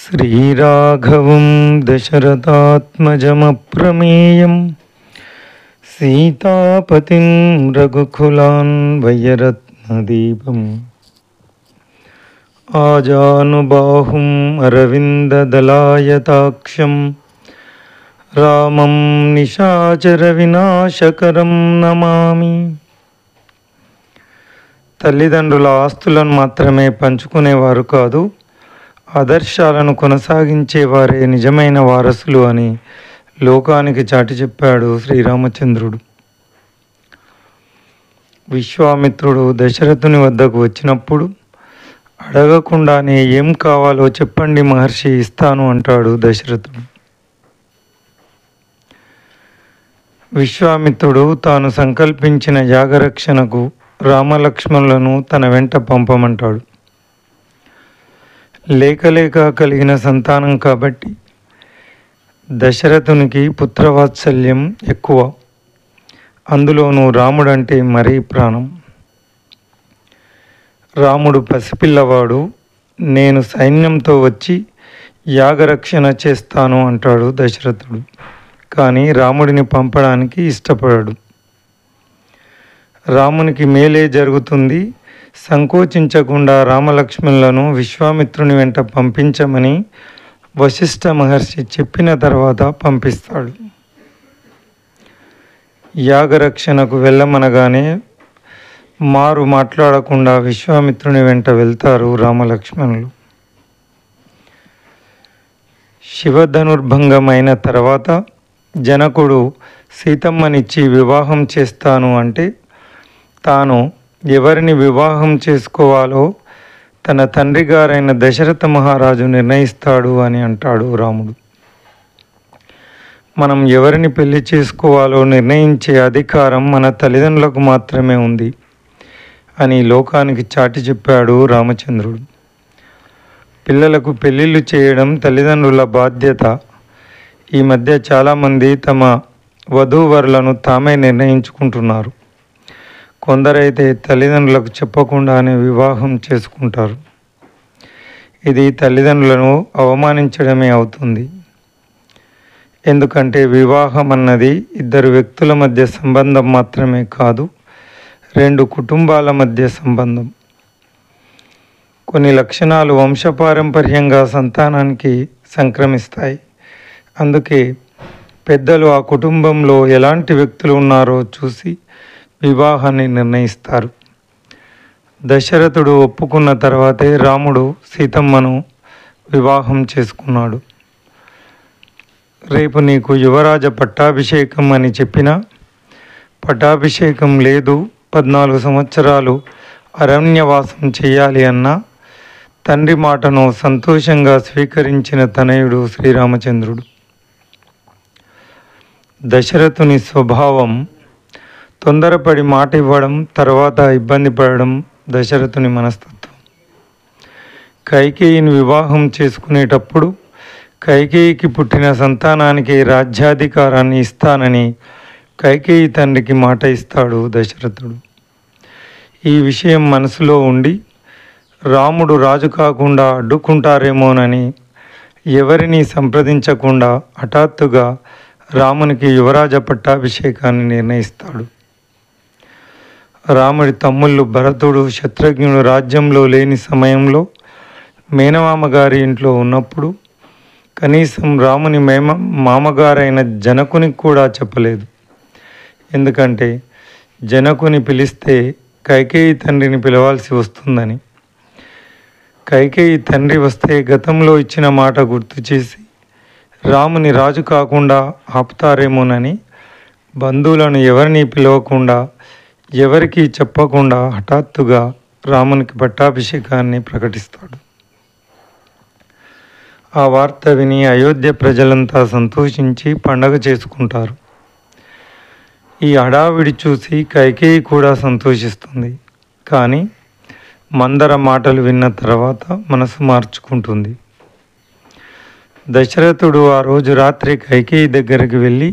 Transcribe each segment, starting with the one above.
శ్రీరాఘవం దశరథాత్మజమప్రమేయం సీతాపతిం రఘుకులాన్వయరత్నదీపం ఆజానుబాహుం అరవిందదలాయతాక్షం రామం నిశాచర వినాశకరం నమామి. తల్లిదండ్రుల ఆస్తులను మాత్రమే పంచుకునేవారు కాదు, ఆదర్శాలను కొనసాగించేవారే నిజమైన వారసులు అని లోకానికి చాటి చెప్పాడు శ్రీరామచంద్రుడు. విశ్వామిత్రుడు దశరథుని వద్దకు వచ్చినప్పుడు అడగకుండానే ఏం కావాలో చెప్పండి మహర్షి, ఇస్తాను అంటాడు దశరథుడు. విశ్వామిత్రుడు తాను సంకల్పించిన యాగరక్షణకు రామలక్ష్మణులను తన వెంట పంపమంటాడు. లేక కలిగిన సంతానం కాబట్టి దశరథునికి పుత్రవాత్సల్యం ఎక్కువ. అందులోనూ రాముడంటే మరీ ప్రాణం. రాముడు పసిపిల్లవాడు. నేను సైన్యంతో వచ్చి యాగరక్షణ చేస్తాను అంటాడు దశరథుడు. కానీ రాముడిని పంపడానికి ఇష్టపడాడు. రామునికి మేలే జరుగుతుంది, సంకోచించకుండా రామలక్ష్మణులను విశ్వామిత్రుని వెంట పంపించమని వశిష్ఠ మహర్షి చెప్పిన తర్వాత పంపిస్తాడు. యాగరక్షణకు వెళ్ళమనగానే మారు మాట్లాడకుండా విశ్వామిత్రుని వెంట వెళ్తారు రామలక్ష్మణులు. శివధనుర్భంగమైన తర్వాత జనకుడు సీతమ్మనిచ్చి వివాహం చేస్తాను అంటే తాను ఎవరిని వివాహం చేసుకోవాలో తన తండ్రి గారైన దశరథ మహారాజు నిర్ణయిస్తాడు అని అంటాడు రాముడు. మనం ఎవరిని పెళ్లి చేసుకోవాలో నిర్ణయించే అధికారం మన తల్లిదండ్రులకు మాత్రమే ఉంది అని లోకానికి చాటి చెప్పాడు రామచంద్రుడు. పిల్లలకు పెళ్ళిళ్ళు చేయడం తల్లిదండ్రుల బాధ్యత. ఈ మధ్య చాలామంది తమ వధూవరులను తామే నిర్ణయించుకుంటున్నారు. కొందరైతే తల్లిదండ్రులకు చెప్పకుండానే వివాహం చేసుకుంటారు. ఇది తల్లిదండ్రులను అవమానించడమే అవుతుంది. ఎందుకంటే వివాహం అన్నది ఇద్దరు వ్యక్తుల మధ్య సంబంధం మాత్రమే కాదు, రెండు కుటుంబాల మధ్య సంబంధం. కొన్ని లక్షణాలు వంశపారంపర్యంగా సంతానానికి సంక్రమిస్తాయి. అందుకే పెద్దలు ఆ కుటుంబంలో ఎలాంటి వ్యక్తులు ఉన్నారో చూసి వివాహాన్ని నిర్ణయిస్తారు. దశరథుడు ఒప్పుకున్న తర్వాతే రాముడు సీతమ్మను వివాహం చేసుకున్నాడు. రేపు నీకు యువరాజ పట్టాభిషేకం అని చెప్పినా పట్టాభిషేకం లేదు, 14 సంవత్సరాలు అరణ్యవాసం చేయాలి అన్న తండ్రి మాటను సంతోషంగా స్వీకరించిన తనయుడు శ్రీరామచంద్రుడు. దశరథుని స్వభావం తొందరపడి మాట ఇవ్వడం, తర్వాత ఇబ్బంది పడడం దశరథుని మనస్తత్వం. కైకేయిని వివాహం చేసుకునేటప్పుడు కైకేయికి పుట్టిన సంతానానికి రాజ్యాధికారాన్ని ఇస్తానని కైకేయి తండ్రికి మాట ఇస్తాడు దశరథుడు. ఈ విషయం మనసులో ఉండి రాముడు రాజు కాకుండా అడ్డుకుంటారేమోనని ఎవరిని సంప్రదించకుండా హఠాత్తుగా రామునికి యువరాజ పట్టాభిషేకాన్ని నిర్ణయిస్తాడు. రాముడి తమ్ముళ్ళు భరతుడు, శత్రుఘ్నుడు రాజ్యంలో లేని సమయంలో మేనమామ గారి ఇంట్లో ఉన్నప్పుడు కనీసం రాముని మామగారైన జనకునికి కూడా చెప్పలేదు. ఎందుకంటే జనకుని పిలిస్తే కైకేయి తండ్రిని పిలవాల్సి వస్తుందని. కైకేయి తండ్రి వస్తే గతంలో ఇచ్చిన మాట గుర్తు చేసి రాముని రాజు కాకుండా ఆపుతారేమోనని బంధువులను ఎవరిని పిలవకుండా ఎవరికీ చెప్పకుండా హఠాత్తుగా రామునికి పట్టాభిషేకాన్ని ప్రకటిస్తాడు. ఆ వార్త విని అయోధ్య ప్రజలంతా సంతోషించి పండగ చేసుకుంటారు. ఈ హడావిడి చూసి కైకేయి కూడా సంతోషిస్తుంది. కానీ మందర మాటలు విన్న తర్వాత మనసు మార్చుకుంటుంది. దశరథుడు ఆ రోజు రాత్రి కైకేయి దగ్గరికి వెళ్ళి,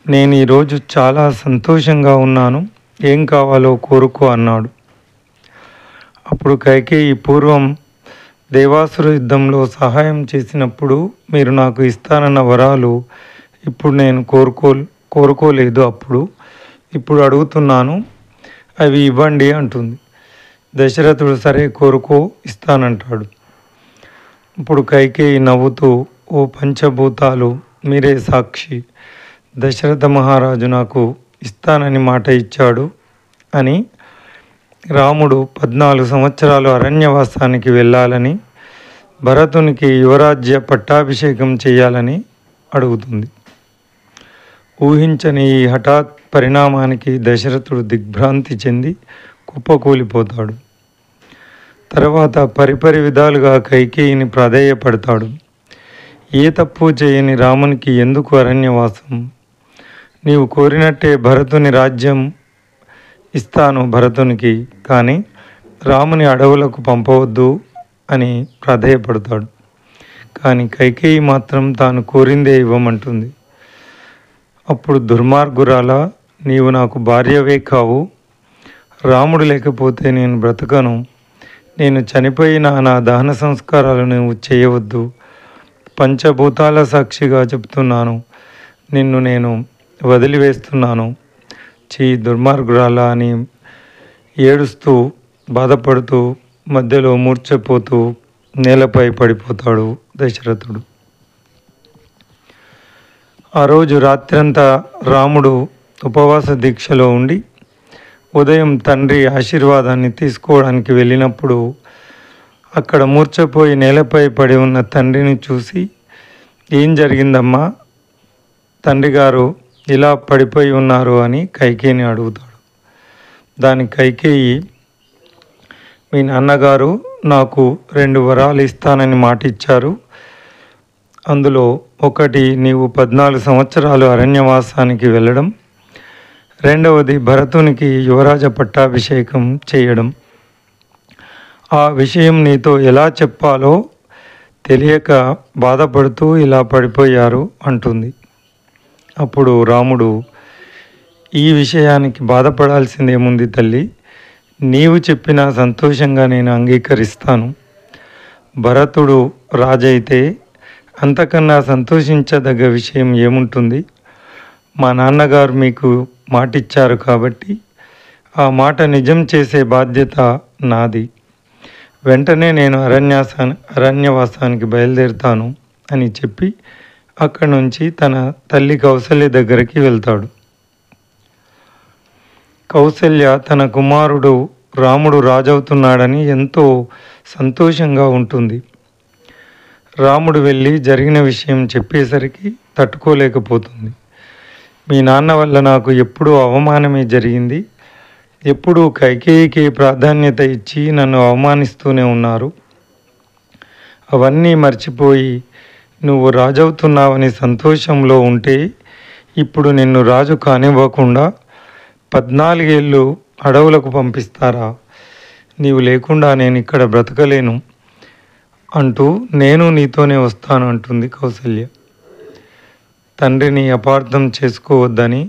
నేను ఈరోజు చాలా సంతోషంగా ఉన్నాను, ఏం కావాలో కోరుకో అన్నాడు. అప్పుడు కైకేయి పూర్వం దేవాసుర యుద్ధంలో సహాయం చేసినప్పుడు మీరు నాకు ఇస్తానన్న వరాలు ఇప్పుడు నేను కోరుకోలేదు. ఇప్పుడు అడుగుతున్నాను, అవి ఇవ్వండి అంటుంది. దశరథుడు సరే కోరుకో, ఇస్తానంటాడు. ఇప్పుడు కైకేయి నవ్వుతూ, ఓ పంచభూతాలు మీరే సాక్షి, దశరథ మహారాజు నాకు ఇస్తానని మాట ఇచ్చాడు అని, రాముడు 14 సంవత్సరాలు అరణ్యవాసానికి వెళ్ళాలని, భరతునికి యువరాజ్య పట్టాభిషేకం చేయాలని అడుగుతుంది. ఊహించని ఈ హఠాత్ పరిణామానికి దశరథుడు దిగ్భ్రాంతి చెంది కుప్పకూలిపోతాడు. తర్వాత పరిపరి విధాలుగా కైకేయిని ప్రాధేయపడతాడు. ఏ తప్పు చేయని రామునికి ఎందుకు అరణ్యవాసం? నీవు కోరినట్టే భరతుని రాజ్యం ఇస్తాను భరతునికి, కానీ రాముని అడవులకు పంపవద్దు అని ప్రాధేయపడతాడు. కానీ కైకేయి మాత్రం తాను కోరిందే ఇవ్వమంటుంది. అప్పుడు దుర్మార్గురాలా, నీవు నాకు భార్యవే కావు, రాముడు లేకపోతే నేను బ్రతకను, నేను చనిపోయిన నా దహన సంస్కారాలు నువ్వు చేయవద్దు, పంచభూతాల సాక్షిగా చెప్తున్నాను, నిన్ను నేను వదిలివేస్తున్నాను, దుర్మార్గురాలా అని ఏడుస్తూ బాధపడుతూ మధ్యలో మూర్ఛపోతూ నేలపై పడిపోతాడు దశరథుడు. ఆ రోజు రాత్రంతా రాముడు ఉపవాస దీక్షలో ఉండి ఉదయం తండ్రి ఆశీర్వాదాన్ని తీసుకోవడానికి వెళ్ళినప్పుడు అక్కడ మూర్ఛపోయి నేలపై పడి ఉన్న తండ్రిని చూసి, ఏం జరిగిందమ్మా, తండ్రి గారు ఇలా పడిపోయి ఉన్నారు అని కైకేయిని అడుగుతాడు. దానికి కైకేయి, మీ నాన్నగారు నాకు 2 వరాలు ఇస్తానని మాట ఇచ్చారు. అందులో ఒకటి నీవు 14 సంవత్సరాలు అరణ్యవాసానికి వెళ్ళడం, రెండవది భరతునికి యువరాజ పట్టాభిషేకం చేయడం. ఆ విషయం నీతో ఎలా చెప్పాలో తెలియక బాధపడుతూ ఇలా పడిపోయారు అంటుంది. అప్పుడు రాముడు, ఈ విషయానికి బాధపడాల్సిందేముంది తల్లి, నీవు చెప్పినా సంతోషంగా నేను అంగీకరిస్తాను. భరతుడు రాజైతే అంతకన్నా సంతోషించదగ్గ విషయం ఏముంటుంది? మా నాన్నగారు మీకు మాటిచ్చారు కాబట్టి ఆ మాట నిజం చేసే బాధ్యత నాది. వెంటనే నేను అరణ్యవాసానికి బయలుదేరుతాను అని చెప్పి అక్కడి నుంచి తన తల్లి కౌసల్య దగ్గరికి వెళ్తాడు. కౌసల్య తన కుమారుడు రాముడు రాజవుతున్నాడని ఎంతో సంతోషంగా ఉంటుంది. రాముడు వెళ్ళి జరిగిన విషయం చెప్పేసరికి తట్టుకోలేకపోతుంది. మీ నాన్న వల్ల నాకు ఎప్పుడూ అవమానమే జరిగింది, ఎప్పుడూ కైకేయికి ప్రాధాన్యత ఇచ్చి నన్ను అవమానిస్తూనే ఉన్నారు. అవన్నీ మర్చిపోయి నువ్వు రాజవుతున్నావని సంతోషంలో ఉంటే ఇప్పుడు నిన్ను రాజు కానివ్వకుండా 14 ఏళ్ళు అడవులకు పంపిస్తారా? నీవు లేకుండా నేను ఇక్కడ బ్రతకలేను అంటూ నేను నీతోనే వస్తాను అంటుంది కౌసల్య. తండ్రిని అపార్థం చేసుకోవద్దని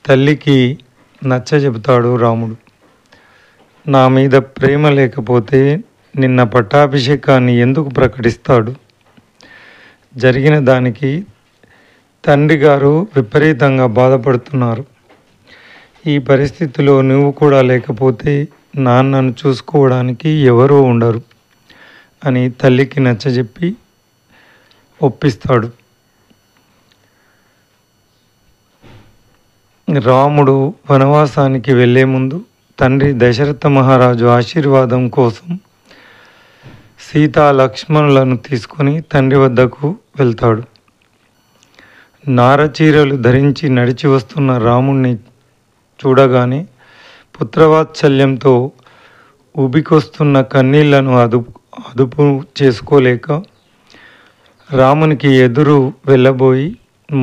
తల్లికి నచ్చజెబుతాడు రాముడు. నా మీద ప్రేమ లేకపోతే నిన్న పట్టాభిషేకాన్ని ఎందుకు ప్రకటిస్తాడు? జరిగిన దానికి తండ్రి గారు విపరీతంగా బాధపడుతున్నారు. ఈ పరిస్థితిలో నువ్వు కూడా లేకపోతే నాన్నను చూసుకోవడానికి ఎవరూ ఉండరు అని తల్లికి నచ్చజెప్పి ఒప్పిస్తాడు. రాముడు వనవాసానికి వెళ్ళే ముందు తండ్రి దశరథ మహారాజు ఆశీర్వాదం కోసం సీతా లక్ష్మణులను తీసుకొని తండ్రి వద్దకు వెళ్తాడు. నారచీరలు ధరించి నడిచి వస్తున్న రాముణ్ణి చూడగానే పుత్రవాత్సల్యంతో ఉబికొస్తున్న కన్నీళ్లను అదుపు చేసుకోలేక రామునికి ఎదురు వెళ్ళబోయి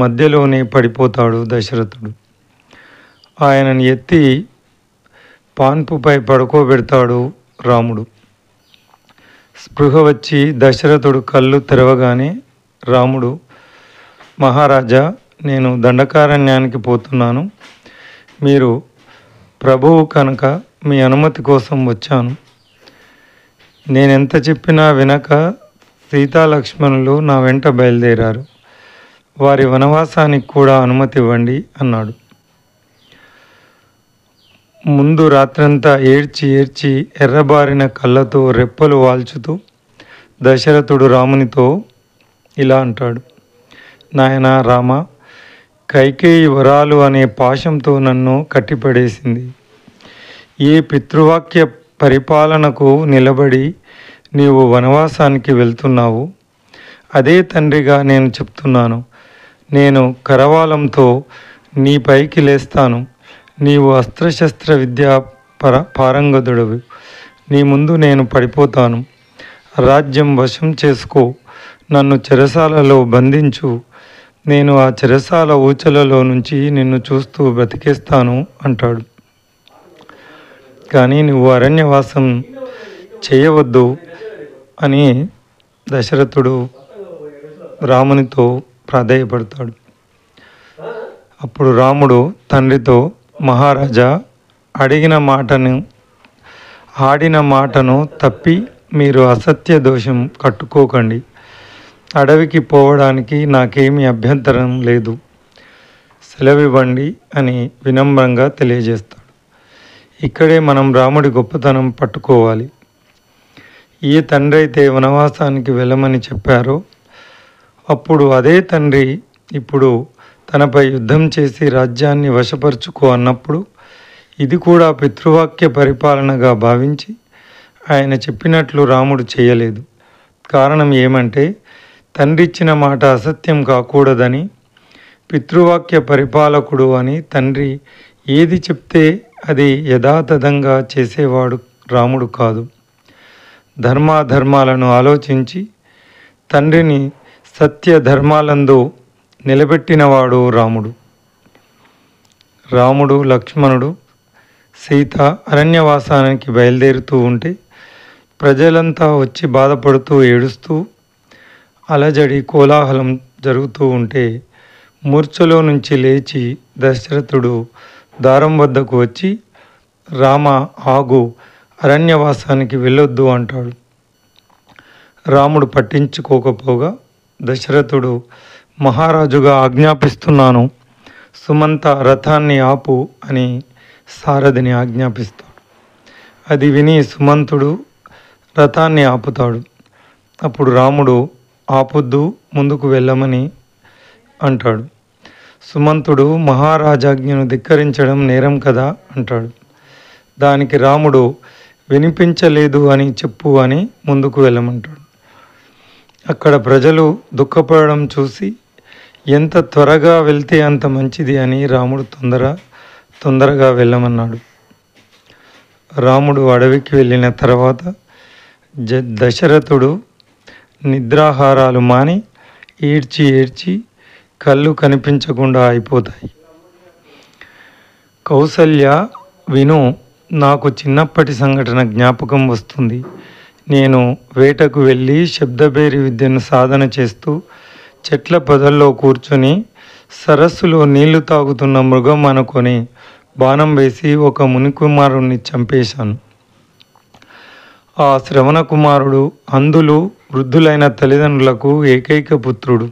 మధ్యలోనే పడిపోతాడు దశరథుడు. ఆయనను ఎత్తి పాన్పుపై పడుకోబెడతాడు రాముడు. స్పృహ వచ్చి దశరథుడు కళ్ళు తెరవగానే రాముడు, మహారాజా, నేను దండకారణ్యానికి పోతున్నాను, మీరు ప్రభువు కనుక మీ అనుమతి కోసం వచ్చాను. నేనెంత చెప్పినా వినక సీతాలక్ష్మణులు నా వెంట బయలుదేరారు. వారి వనవాసానికి కూడా అనుమతి ఇవ్వండి అన్నాడు. ముందు రాత్రంతా ఏడ్చి ఏడ్చి ఎర్రబారిన కళ్ళతో రెప్పలు వాల్చుతూ దశరథుడు రామునితో ఇలా అంటాడు. నాయనా రామ, కైకేయి వరాలు అనే పాశంతో నన్ను కట్టిపడేసింది. ఏ పితృవాక్య పరిపాలనకు నిలబడి నీవు వనవాసానికి వెళ్తున్నావు, అదే తండ్రిగా నేను చెప్తున్నాను. నేను కరవాలంతో నీ పైకి లేస్తాను. నీవు అస్త్రశస్త్ర విద్యా పారంగతుడవి. నీ ముందు నేను పడిపోతాను. రాజ్యం వశం చేసుకో, నన్ను చెరసాలలో బంధించు. నేను ఆ చెరసాల ఊచలలో నుంచి నిన్ను చూస్తూ బ్రతికేస్తాను అంటాడు. కానీ నువ్వు అరణ్యవాసం చేయవద్దు అని దశరథుడు రామునితో ప్రాధేయపడతాడు. అప్పుడు రాముడు తండ్రితో, మహారాజా, ఆడిన మాటను తప్పి మీరు అసత్య దోషం కట్టుకోకండి. అడవికి పోవడానికి నాకేమీ అభ్యంతరం లేదు, సెలవివ్వండి అని వినమ్రంగా తెలియజేస్తాడు. ఇక్కడే మనం రాముడి గొప్పతనం పట్టుకోవాలి. ఏ తండ్రి అయితే వనవాసానికి వెళ్ళమని చెప్పారో అప్పుడు అదే తండ్రి ఇప్పుడు తనపై యుద్ధం చేసి రాజ్యాన్ని వశపరుచుకో అన్నప్పుడు ఇది కూడా పితృవాక్య పరిపాలనగా భావించి ఆయన చెప్పినట్లు రాముడు చేయలేదు. కారణం ఏమంటే తండ్రి ఇచ్చిన మాట అసత్యం కాకూడదని, పితృవాక్య పరిపాలకుడు అని తండ్రి ఏది చెప్తే అది యథాతథంగా చేసేవాడు రాముడు కాదు. ధర్మాధర్మాలను ఆలోచించి తండ్రిని సత్య ధర్మాలందు నిలబెట్టినవాడు రాముడు. రాముడు, లక్ష్మణుడు, సీత అరణ్యవాసానికి బయలుదేరుతూ ఉంటే ప్రజలంతా వచ్చి బాధపడుతూ ఏడుస్తూ అలజడి కోలాహలం జరుగుతూ ఉంటే మూర్ఛలో నుంచి లేచి దశరథుడు దారం వద్దకు వచ్చి, రామ ఆగు, అరణ్యవాసానికి వెళ్ళొద్దు అంటాడు. రాముడు పట్టించుకోకపోగా దశరథుడు మహారాజుగా ఆజ్ఞాపిస్తున్నాను, సుమంత రథాన్ని ఆపు అని సారథిని ఆజ్ఞాపిస్తాడు. అది విని సుమంతుడు రథాన్ని ఆపుతాడు. అప్పుడు రాముడు ఆపొద్దు, ముందుకు వెళ్ళమని అంటాడు. సుమంతుడు మహారాజాజ్ఞను ధిక్కరించడం నేరం కదా అంటాడు. దానికి రాముడు వినిపించలేదు అని చెప్పు అని ముందుకు వెళ్ళమంటాడు. అక్కడ ప్రజలు దుఃఖపడడం చూసి ఎంత త్వరగా వెళ్తే అంత మంచిది అని రాముడు తొందరగా వెళ్ళమన్నాడు. రాముడు అడవికి వెళ్ళిన తర్వాత దశరథుడు నిద్రాహారాలు మాని ఏడ్చి ఏడ్చి కళ్ళు కనిపించకుండా అయిపోతాయి. కౌసల్య, విను, నాకు చిన్నప్పటి సంఘటన జ్ఞాపకం వస్తుంది. నేను వేటకు వెళ్ళి శబ్దబేరి విద్యను సాధన చేస్తూ చెట్ల పొదల్లో కూర్చొని సరస్సులో నీళ్లు తాగుతున్న మృగం అనుకొని బాణం వేసి ఒక మునికుమారుణ్ణి చంపేశాను. ఆ శ్రవణ కుమారుడు అంధులు, వృద్ధులైన తల్లిదండ్రులకు ఏకైక పుత్రుడు.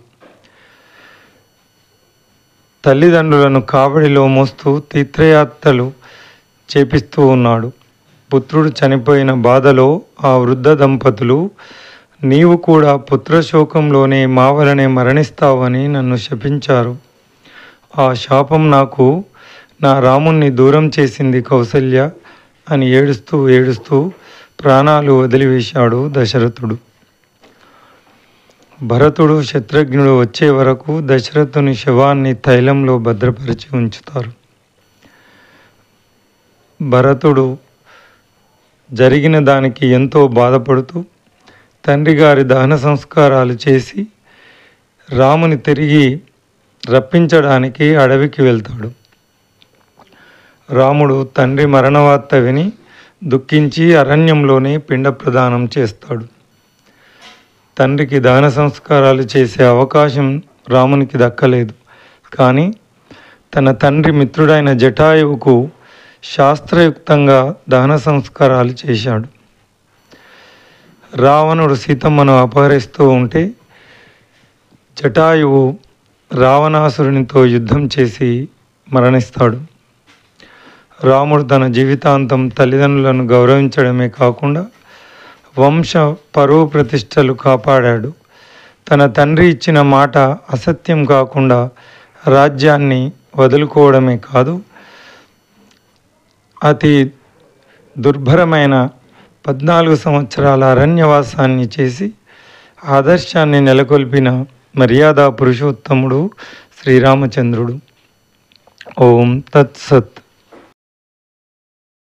తల్లిదండ్రులను కావడిలో మోస్తూ తీర్థయాత్రలు చేపిస్తూ ఉన్నాడు. పుత్రుడు చనిపోయిన బాధలో ఆ వృద్ధ దంపతులు, నీవు కూడా పుత్రశోకంలోనే మా వలనే మరణిస్తావని నన్ను శపించారు. ఆ శాపం నాకు నా రాముణ్ణి దూరం చేసింది కౌసల్య అని ఏడుస్తూ ఏడుస్తూ ప్రాణాలు వదిలివేశాడు దశరథుడు. భరతుడు, శత్రుఘ్నుడు వచ్చే వరకు దశరథుని శవాన్ని తైలంలో భద్రపరిచి ఉంచుతారు. భరతుడు జరిగిన దానికి ఎంతో బాధపడుతూ తండ్రి గారి దహన సంస్కారాలు చేసి రాముని తిరిగి రప్పించడానికి అడవికి వెళ్తాడు. రాముడు తండ్రి మరణవార్త విని దుఃఖించి అరణ్యంలోనే పిండ ప్రదానం చేస్తాడు. తండ్రికి దహన సంస్కారాలు చేసే అవకాశం రామునికి దక్కలేదు. కానీ తన తండ్రి మిత్రుడైన జటాయువుకు శాస్త్రయుక్తంగా దహన సంస్కారాలు చేశాడు. రావణుడు సీతమ్మను అపహరిస్తూ ఉంటే జటాయువు రావణాసురునితో యుద్ధం చేసి మరణిస్తాడు. రాముడు తన జీవితాంతం తల్లిదండ్రులను గౌరవించడమే కాకుండా వంశ పరువు ప్రతిష్టలు కాపాడాడు. తన తండ్రి ఇచ్చిన మాట అసత్యం కాకుండా రాజ్యాన్ని వదులుకోవడమే కాదు, అతి దుర్భరమైన 14 సంవత్సరాల అరణ్యవాసాన్ని చేసి ఆదర్శాన్ని నెలకొల్పిన మర్యాదా పురుషోత్తముడు శ్రీరామచంద్రుడు. ఓం తత్సత్.